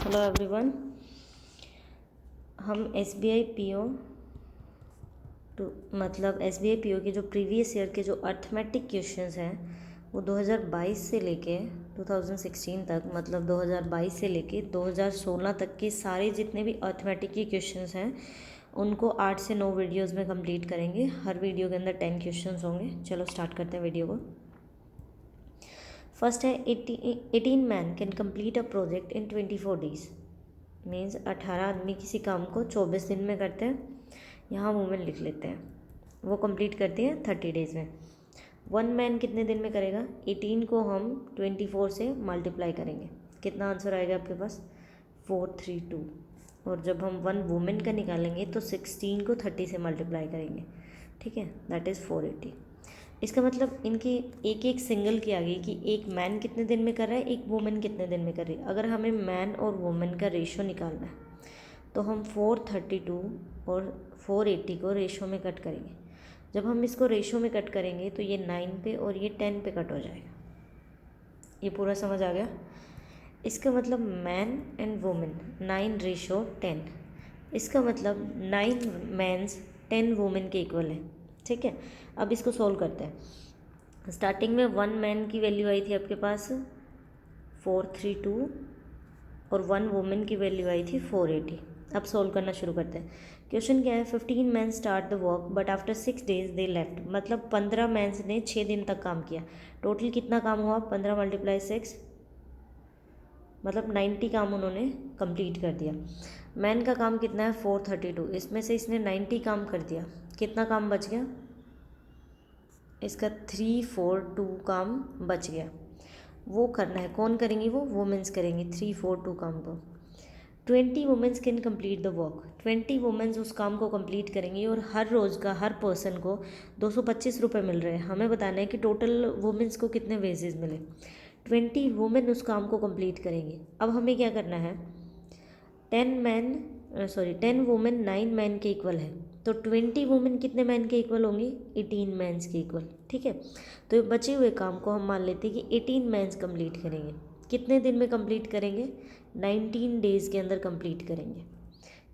Hello everyone. हम S B I P O मतलब S B I P O के जो प्रीवियस ईयर के जो अर्थमेटिक क्वेश्चंस हैं वो 2022 से लेके 2016 तक, मतलब 2022 से लेके 2016 तक के सारे जितने भी अर्थमेटिक के क्वेश्चंस हैं उनको 8 से 9 वीडियोस में कंप्लीट करेंगे। हर वीडियो के अंदर 10 क्वेश्चंस होंगे। चलो स्टार्ट करते हैं वीडियो को। फर्स्ट है 18 man can complete a project in 24 days. Means 18 आदमी किसी काम को 24 दिन में करते हैं। यहाँ वुमेन लिख लेते हैं, वो कंप्लीट करती हैं 30 डेज़ में। वन मैन कितने दिन में करेगा? 18 को हम 24 से मल्टीप्लाई करेंगे, कितना आंसर आएगा आपके पास? 432। और जब हम वन वुमेन का निकालेंगे तो 16 को 30 से मल्टीप्लाई करेंगे, ठीक है, दैट इज़ 480। इसका मतलब इनकी एक एक सिंगल की आ गई कि एक मैन कितने दिन में कर रहा है, एक वुमेन कितने दिन में कर रही है। अगर हमें मैन और वुमेन का रेशो निकालना है तो हम 432 और 480 को रेशो में कट करेंगे। जब हम इसको रेशो में कट करेंगे तो ये 9 पे और ये 10 पे कट हो जाएगा। ये पूरा समझ आ गया? इसका मतलब मैन एंड वुमेन 9:10। इसका मतलब 9 मैन्स 10 वुमेन के इक्वल है, ठीक है। अब इसको सोल्व करते हैं। स्टार्टिंग में वन मैन की वैल्यू आई थी आपके पास 432 और वन वुमेन की वैल्यू आई थी 480। अब सोल्व करना शुरू करते हैं। क्वेश्चन क्या है? 15 man start the work but after 6 days they left. मतलब 15 मैन्स ने 6 दिन तक काम किया। टोटल कितना काम हुआ? 15 × 6 मतलब 90 काम उन्होंने कंप्लीट कर दिया। मैन का काम कितना है? 432। इसमें से इसने 90 काम कर दिया, कितना काम बच गया? इसका 342 काम बच गया। वो करना है, कौन करेंगी? वो वुमेन्स करेंगी 342 काम को। 20 womens can complete the work. 20 womens उस काम को कंप्लीट करेंगी और हर रोज़ का हर पर्सन को 225 रुपये मिल रहे हैं। हमें बताना है कि टोटल वुमेन्स को कितने वेजेस मिले। 20 वुमेन उस काम को कंप्लीट करेंगी। अब हमें क्या करना है? 10 वुमेन 9 मैन के इक्वल है, तो 20 वुमेन कितने मैन के इक्वल होंगी? 18 मैन्स के इक्वल, ठीक है। तो बचे हुए काम को हम मान लेते हैं कि 18 मैन्स कंप्लीट करेंगे। कितने दिन में कंप्लीट करेंगे? 19 डेज़ के अंदर कंप्लीट करेंगे।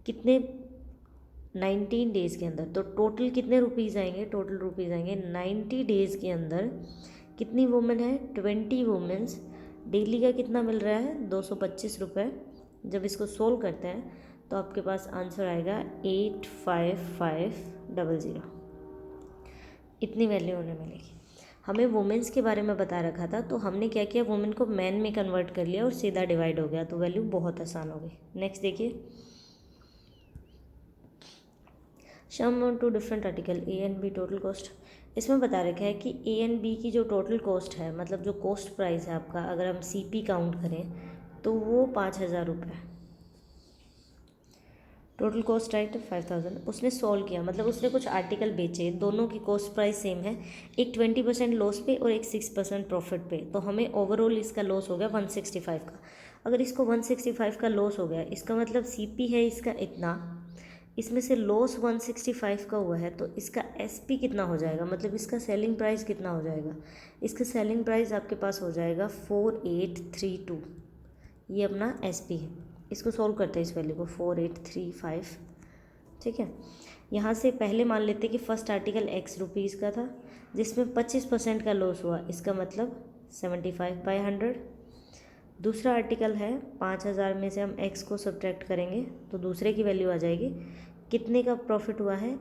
कितने? 19 डेज़ के अंदर। तो टोटल कितने रुपीज़ आएंगे? टोटल रुपीज़ आएंगे 90 डेज़ के अंदर। कितनी वुमेन है? 20 वुमेन्स। डेली का कितना मिल रहा है? 225 रुपये। जब इसको सोल्व करते हैं तो आपके पास आंसर आएगा 85500। इतनी वैल्यू उन्हें मिलेगी। हमें वुमेन्स के बारे में बता रखा था, तो हमने क्या किया? वुमेन को मैन में कन्वर्ट कर लिया और सीधा डिवाइड हो गया, तो वैल्यू बहुत आसान हो गई। नेक्स्ट देखिए, sum on two different article A and B total cost. इसमें बता रखा है कि ए एंड बी की जो टोटल कॉस्ट है, मतलब जो कॉस्ट प्राइस है आपका, अगर हम सी पी काउंट करें तो वो 5000 रुपये है। Total cost right 5000। उसने सॉल्व किया, मतलब उसने कुछ आर्टिकल बेचे, दोनों की कॉस्ट प्राइस सेम है। एक 20% लॉस पे और एक 6% प्रॉफिट पे। तो हमें ओवरऑल इसका लॉस हो गया 165 का। अगर इसको 165 का लॉस हो गया, इसका मतलब सीपी है इसका इतना, इसमें से लॉस 165 का हुआ है, तो इसका एसपी कितना हो जाएगा? मतलब इसका सेलिंग प्राइस कितना हो जाएगा? इसका सेलिंग प्राइस आपके पास हो जाएगा 4832। ये अपना एसपी है। इसको सोल्व करते हैं इस वैल्यू को, 4835, ठीक है। यहाँ से पहले मान लेते हैं कि फर्स्ट आर्टिकल एक्स रुपीज़ का था जिसमें 25% का लॉस हुआ, इसका मतलब 75/100। दूसरा आर्टिकल है 5000 में से हम एक्स को सब्ट्रैक्ट करेंगे तो दूसरे की वैल्यू आ जाएगी। कितने का प्रॉफिट हुआ है?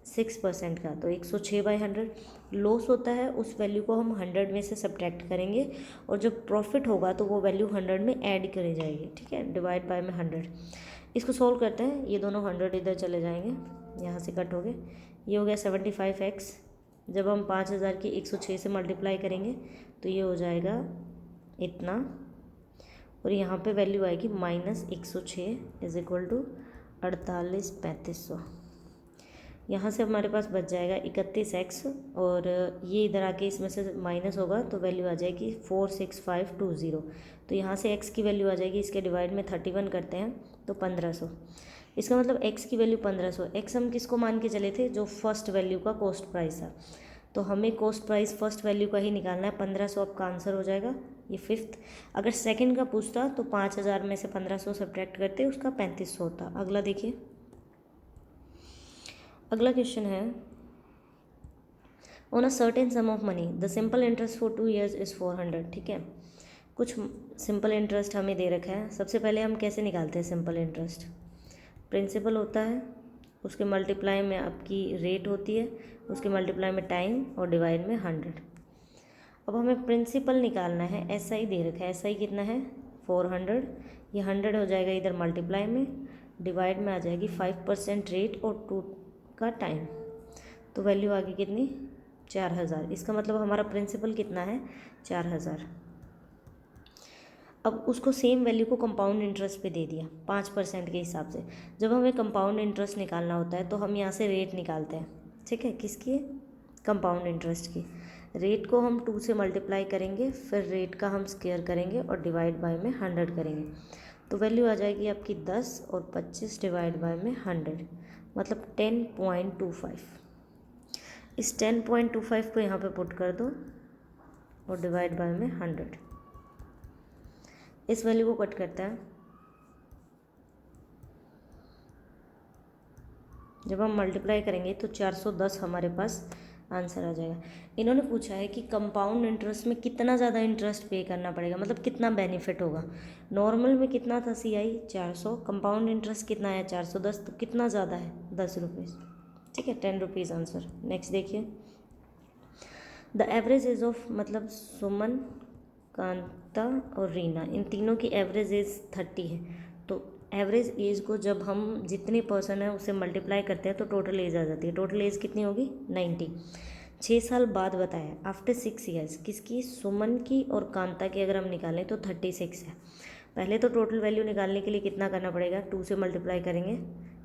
6% का, तो 106/100। लॉस होता है उस वैल्यू को हम 100 में से सब्ट्रैक्ट करेंगे और जब प्रॉफिट होगा तो वो वैल्यू 100 में ऐड करी जाएगी, ठीक है, डिवाइड बाय में 100। इसको सोल्व करते हैं। ये दोनों 100 इधर चले जाएंगे, यहाँ से कट हो गए। ये हो गया 75x। जब हम 5000 की 106 से मल्टीप्लाई करेंगे तो ये हो जाएगा इतना, और यहाँ पे वैल्यू आएगी -106 इज इक्वल टू 48,3500। यहाँ से हमारे पास बच जाएगा 31x, और ये इधर आके इसमें से माइनस होगा तो वैल्यू आ जाएगी 46520। तो यहाँ से x की वैल्यू आ जाएगी, इसके डिवाइड में 31 करते हैं तो 1500। इसका मतलब x की वैल्यू 1500। x हम किसको मान के चले थे? जो फर्स्ट वैल्यू का कॉस्ट प्राइस था। तो हमें कॉस्ट प्राइस फर्स्ट वैल्यू का ही निकालना है। 1500 आपका आंसर हो जाएगा। ये फिफ्थ। अगर सेकंड का पूछता तो 5,000 में से 1,500 सब्ट्रैक्ट करते, उसका 3,500 होता। अगला देखिए, अगला क्वेश्चन है, on a certain some of money the simple interest for 2 years is 400। ठीक है, कुछ सिंपल इंटरेस्ट हमें दे रखा है। सबसे पहले हम कैसे निकालते हैं सिंपल इंटरेस्ट? प्रिंसिपल होता है, उसके मल्टीप्लाई में आपकी रेट होती है, उसके मल्टीप्लाई में टाइम और डिवाइड में 100। अब हमें प्रिंसिपल निकालना है। एस आई दे रखा है, एस आई कितना है 400, ये 100 हो जाएगा इधर मल्टीप्लाई में, डिवाइड में आ जाएगी 5% रेट और 2 का टाइम, तो वैल्यू आ गई कितनी 4,000। इसका मतलब हमारा प्रिंसिपल कितना है 4,000। अब उसको सेम वैल्यू को कंपाउंड इंटरेस्ट पे दे दिया 5% के हिसाब से। जब हमें कंपाउंड इंटरेस्ट निकालना होता है तो हम यहाँ से रेट निकालते हैं। ठीक है, किसकी? कंपाउंड इंटरेस्ट की। रेट को हम 2 से मल्टीप्लाई करेंगे, फिर रेट का हम स्क्वायर करेंगे और डिवाइड बाय में 100 करेंगे, तो वैल्यू आ जाएगी आपकी 10 और 25 डिवाइड बाय में 100, मतलब 10.25। इस 10.25 को यहाँ पे पुट कर दो और डिवाइड बाय में 100, इस वैल्यू को कट करता है। जब हम मल्टीप्लाई करेंगे तो 410 हमारे पास आंसर आ जाएगा। इन्होंने पूछा है कि कंपाउंड इंटरेस्ट में कितना ज़्यादा इंटरेस्ट पे करना पड़ेगा, मतलब कितना बेनिफिट होगा। नॉर्मल में कितना था CI 400, कंपाउंड इंटरेस्ट कितना है 410, तो कितना ज़्यादा है 10 रुपीज़। ठीक है, 10 रुपीज़ आंसर। नेक्स्ट देखिए, द एवरेज एज ऑफ, मतलब सुमन, कांता और रीना, इन तीनों की एवरेज एज 30 है। तो एवरेज एज को जब हम जितने पर्सन है उससे मल्टीप्लाई करते हैं तो टोटल एज आ जाती है। टोटल एज कितनी होगी 90। 6 साल बाद बताया, आफ्टर 6 years, किसकी? सुमन की और कांता की अगर हम निकालें तो 36 है। पहले तो टोटल वैल्यू निकालने के लिए कितना करना पड़ेगा, 2 से मल्टीप्लाई करेंगे,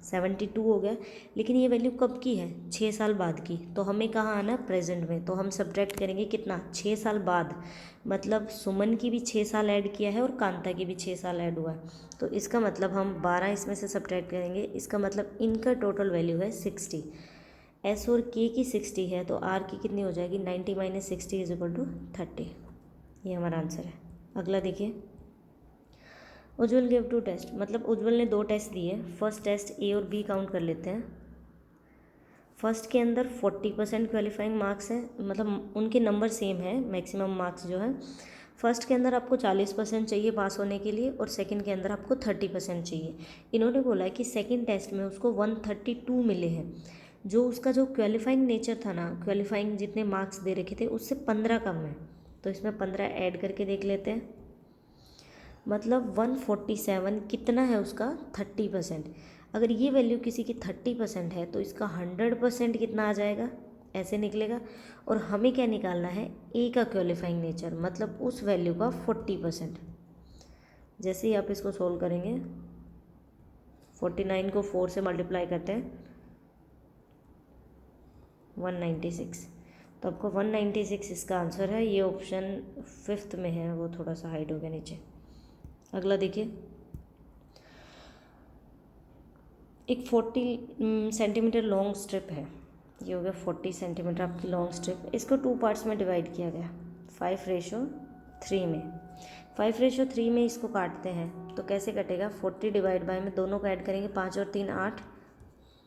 72 हो गया। लेकिन ये वैल्यू कब की है? 6 साल बाद की। तो हमें कहाँ आना? प्रेजेंट में। तो हम सब्ट्रैक्ट करेंगे कितना? 6 साल बाद, मतलब सुमन की भी 6 साल ऐड किया है और कांता की भी 6 साल ऐड हुआ है, तो इसका मतलब हम 12 इसमें से सब्ट्रैक्ट करेंगे। इसका मतलब इनका टोटल वैल्यू है 60। एस और के की 60 है, तो आर की कितनी हो जाएगी 90 - 60 = 30। ये हमारा आंसर है। अगला देखिए, उज्ज्वल गेव 2 टेस्ट, मतलब उज्ज्वल ने 2 टेस्ट दिए। फर्स्ट टेस्ट ए और बी काउंट कर लेते हैं। फर्स्ट के अंदर 40% क्वालिफाइंग मार्क्स है, मतलब उनके नंबर सेम है, मैक्सिमम मार्क्स जो है। फर्स्ट के अंदर आपको 40% चाहिए पास होने के लिए, और सेकंड के अंदर आपको 30% चाहिए। इन्होंने बोला है कि सेकंड टेस्ट में उसको 132 मिले हैं। जो उसका जो क्वालिफाइंग नेचर था ना, क्वालिफाइंग जितने मार्क्स दे रखे थे उससे 15 कम है, तो इसमें 15 ऐड करके देख लेते हैं। मतलब 147 कितना है उसका 30%। अगर ये वैल्यू किसी की 30% है तो इसका 100% कितना आ जाएगा, ऐसे निकलेगा। और हमें क्या निकालना है? ए का क्वालिफाइंग नेचर, मतलब उस वैल्यू का 40%। जैसे ही आप इसको सोल्व करेंगे, 49 को 4 से मल्टीप्लाई करते हैं 196, तो आपको 196 इसका आंसर है। ये ऑप्शन 5th में है, वो थोड़ा सा हाइड हो गया नीचे। अगला देखिए, एक 40 सेंटीमीटर लॉन्ग स्ट्रिप है। ये हो गया 40 सेंटीमीटर आपकी लॉन्ग स्ट्रिप। इसको 2 पार्ट्स में डिवाइड किया गया 5:3 में। 5:3 में इसको काटते हैं तो कैसे कटेगा? 40 डिवाइड बाय में दोनों को ऐड करेंगे, 5 और 3 8,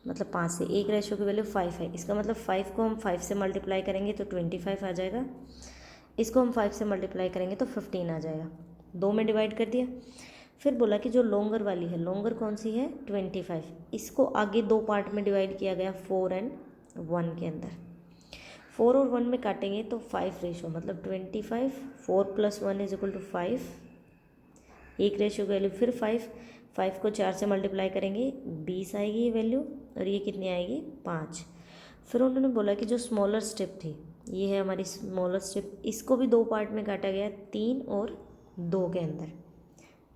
मतलब 5 से 1 रेशो की वैल्यू 5 है। इसका मतलब 5 को हम 5 से मल्टीप्लाई करेंगे तो 25 आ जाएगा। इसको हम 5 से मल्टीप्लाई करेंगे तो 15 आ जाएगा। 2 में डिवाइड कर दिया। फिर बोला कि जो लॉन्गर वाली है, लॉन्गर कौन सी है 25, इसको आगे 2 पार्ट में डिवाइड किया गया 4 और 1 के अंदर। 4 और 1 में काटेंगे तो 5 रेशो, मतलब 25, 4 + 1 = 5, 1 रेशो की वैल्यू फिर 5 को 4 से मल्टीप्लाई करेंगे 20 आएगी ये वैल्यू, और ये कितनी आएगी 5। फिर उन्होंने बोला कि जो स्मॉलर स्टेप थी, ये है हमारी स्मॉलर स्टेप, इसको भी 2 पार्ट में काटा गया 3 और 2 के अंदर।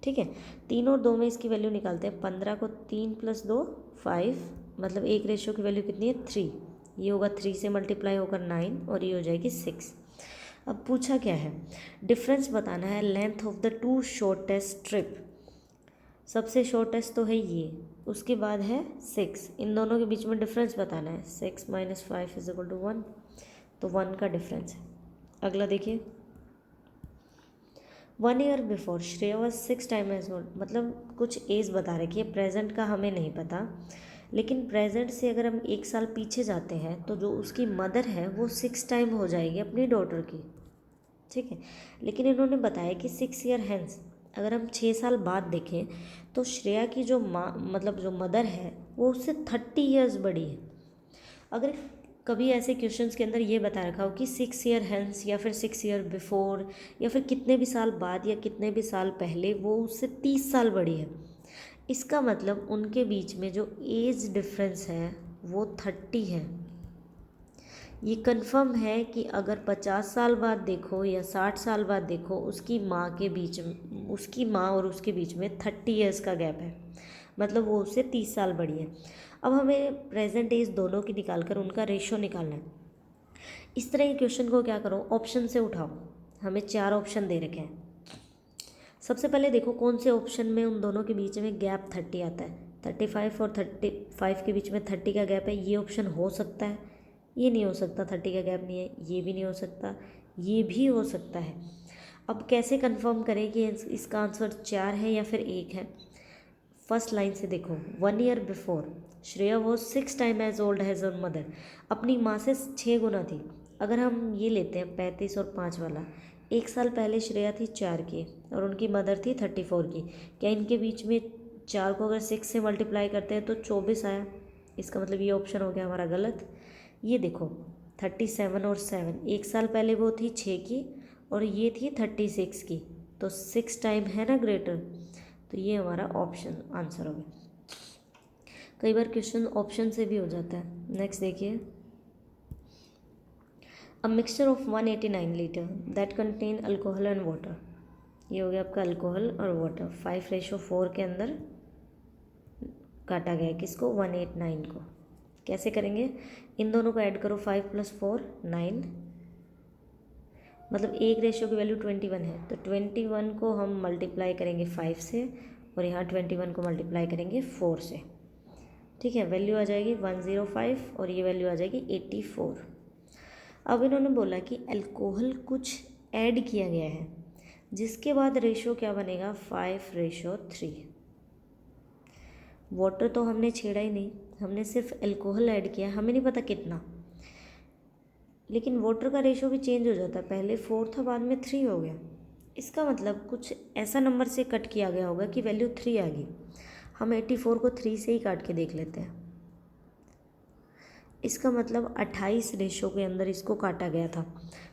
ठीक है, 3 और 2 में इसकी वैल्यू निकालते हैं। 15 को 3 + 2 5, मतलब 1 रेशो की वैल्यू कितनी है 3। ये होगा 3 से मल्टीप्लाई होकर 9, और ये हो जाएगी 6। अब पूछा क्या है? डिफरेंस बताना है length of the 2 shortest strip. सबसे शॉर्टेस्ट तो है ये, उसके बाद है 6, इन दोनों के बीच में डिफरेंस बताना है। 6 - 5 = 1, तो 1 का डिफरेंस है। अगला देखिए, 1 year before Shreya was 6 time age old, मतलब कुछ एज बता रखी है, प्रेजेंट का हमें नहीं पता, लेकिन प्रेजेंट से अगर हम 1 साल पीछे जाते हैं तो जो उसकी मदर है वो 6 टाइम हो जाएगी अपनी डॉटर की, ठीक है। लेकिन इन्होंने बताया कि 6 ईयर हैंस, अगर हम 6 साल बाद देखें तो श्रेया की जो माँ मतलब जो मदर है वो उससे 30 ईयर्स बड़ी है। अगर कभी ऐसे क्वेश्चंस के अंदर ये बता रखा हो कि 6 ईयर हैंस या फिर 6 ईयर बिफोर या फिर कितने भी साल बाद या कितने भी साल पहले वो उससे 30 साल बड़ी है, इसका मतलब उनके बीच में जो एज डिफरेंस है वो 30 है। ये कंफर्म है कि अगर 50 साल बाद देखो या 60 साल बाद देखो, उसकी माँ के बीच में, उसकी माँ और उसके बीच में 30 ईयर्स का गैप है, मतलब वो उससे 30 साल बड़ी है। अब हमें प्रेजेंट एज दोनों की निकाल कर उनका रेशो निकालना है। इस तरह के क्वेश्चन को क्या करो, ऑप्शन से उठाओ। हमें 4 ऑप्शन दे रखे हैं। सबसे पहले देखो कौन से ऑप्शन में उन दोनों के बीच में गैप 30 आता है। 35 और 35 के बीच में 30 का गैप है, ये ऑप्शन हो सकता है, ये नहीं हो सकता, 30 का गैप नहीं है, ये भी नहीं हो सकता, ये भी हो सकता है। अब कैसे कंफर्म करें कि इसका आंसर 4 है या फिर 1 है। फर्स्ट लाइन से देखो, 1 year before Shreya was 6 time age old as her mother, अपनी माँ से 6 गुना थी। अगर हम ये लेते हैं 35 और 5 वाला, 1 साल पहले श्रेया थी 4 की और उनकी मदर थी 34 की, क्या इनके बीच में 4 को अगर 6 से मल्टीप्लाई करते हैं तो 24 आया, इसका मतलब ये ऑप्शन हो गया हमारा गलत। ये देखो 37 और 7, 1 साल पहले वो थी 6 की और ये थी 36 की, तो 6 टाइम है ना ग्रेटर, तो ये हमारा ऑप्शन आंसर हो गया। कई बार क्वेश्चन ऑप्शन से भी हो जाता है। नेक्स्ट देखिए, a mixture of 189 litre that contain alcohol and water, ये हो गया आपका अल्कोहल और वाटर। 5:4 के अंदर काटा गया है किसको, 189 को। कैसे करेंगे, इन दोनों को ऐड करो, 5 + 4 9, मतलब एक रेशियो की वैल्यू 21 है, तो 21 को हम मल्टीप्लाई करेंगे 5 से और यहाँ 21 को मल्टीप्लाई करेंगे 4 से, ठीक है। वैल्यू आ जाएगी 105 और ये वैल्यू आ जाएगी 84। अब इन्होंने बोला कि अल्कोहल कुछ ऐड किया गया है, जिसके बाद रेशो क्या बनेगा, 5:3। वाटर तो हमने छेड़ा ही नहीं, हमने सिर्फ अल्कोहल ऐड किया, हमें नहीं पता कितना, लेकिन वाटर का रेशो भी चेंज हो जाता है, पहले 4 था बाद में 3 हो गया। इसका मतलब कुछ ऐसा नंबर से कट किया गया होगा कि वैल्यू 3 आ गई। हम 84 को 3 से ही काट के देख लेते हैं। इसका मतलब 28 रेशो के अंदर इसको काटा गया था,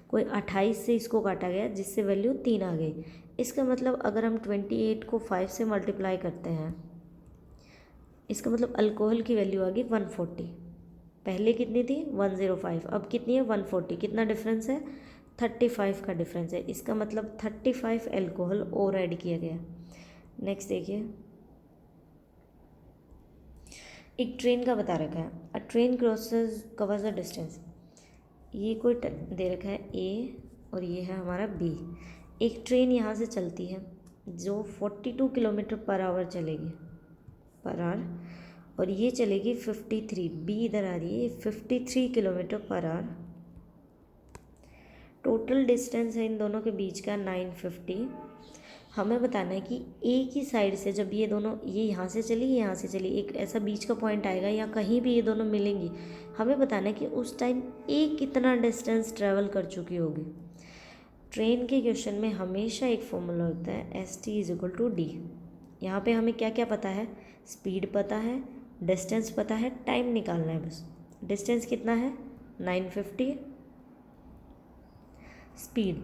कोई 28 से इसको काटा गया जिससे वैल्यू 3 आ गई। इसका मतलब अगर हम 28 को 5 से मल्टीप्लाई करते हैं, इसका मतलब अल्कोहल की वैल्यू आ गई 140। पहले कितनी थी 105, अब कितनी है 140, कितना डिफरेंस है 35 का डिफरेंस है। इसका मतलब 35 अल्कोहल और ऐड किया गया। नेक्स्ट देखिए, एक ट्रेन का बता रखा है, अ train crosses covers a distance, ये कोई दे रखा है ए और ये है हमारा बी। एक ट्रेन यहाँ से चलती है जो 42 किलोमीटर पर आवर चलेगी पर आवर, और ये चलेगी 53, बी इधर आ रही है 53 kilometre per hour. Total distance है इन दोनों के बीच का 950। हमें बताना है कि ए की साइड से जब ये दोनों, ये यहाँ से चली ये यहाँ से चली, एक ऐसा बीच का पॉइंट आएगा या कहीं भी ये दोनों मिलेंगी, हमें बताना है कि उस टाइम ए कितना डिस्टेंस ट्रैवल कर चुकी होगी। ट्रेन के क्वेश्चन में हमेशा एक फॉर्मूला होता है ST=D। यहाँ पे हमें क्या क्या पता है, स्पीड पता है, डिस्टेंस पता है, टाइम निकालना है बस। डिस्टेंस कितना है 950, स्पीड,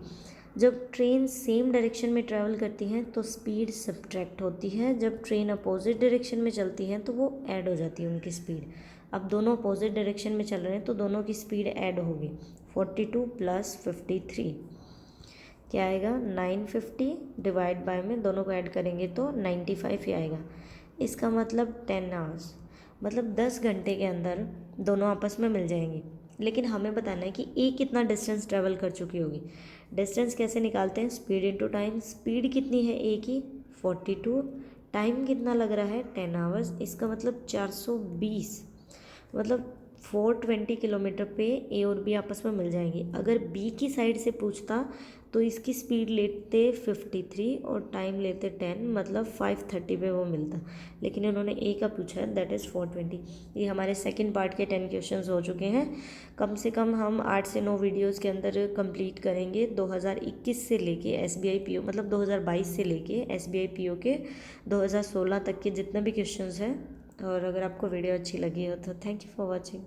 जब ट्रेन सेम डायरेक्शन में ट्रैवल करती हैं तो स्पीड सब्ट्रैक्ट होती है, जब ट्रेन अपोजिट डायरेक्शन में चलती हैं तो वो ऐड हो जाती है उनकी स्पीड। अब दोनों अपोजिट डायरेक्शन में चल रहे हैं तो दोनों की स्पीड ऐड होगी। 42 + 53 क्या आएगा, 950 डिवाइड बाय में दोनों को ऐड करेंगे तो 95 ही आएगा। इसका मतलब 10 आवर्स, मतलब 10 घंटे के अंदर दोनों आपस में मिल जाएंगी। लेकिन हमें बताना है कि ए कितना डिस्टेंस ट्रैवल कर चुकी होगी। डिस्टेंस कैसे निकालते हैं, स्पीड इंटू टाइम। स्पीड कितनी है ए की 42, टाइम कितना लग रहा है 10 आवर्स, इसका मतलब 420, मतलब 420 किलोमीटर पे ए और बी आपस में मिल जाएंगे। अगर बी की साइड से पूछता तो इसकी स्पीड लेते 53 और टाइम लेते 10, मतलब 5:30 पे वो मिलता। लेकिन इन्होंने ए का पूछा है, दैट इज़ 4:20। ये हमारे सेकंड पार्ट के 10 क्वेश्चंस हो चुके हैं। कम से कम हम 8 से 9 वीडियोस के अंदर कंप्लीट करेंगे 2021 से लेके SBI PO, मतलब 2022 से लेके SBI PO के 2016 तक के जितने भी क्वेश्चंस हैं। और अगर आपको वीडियो अच्छी लगी हो तो थैंक यू फॉर वॉचिंग।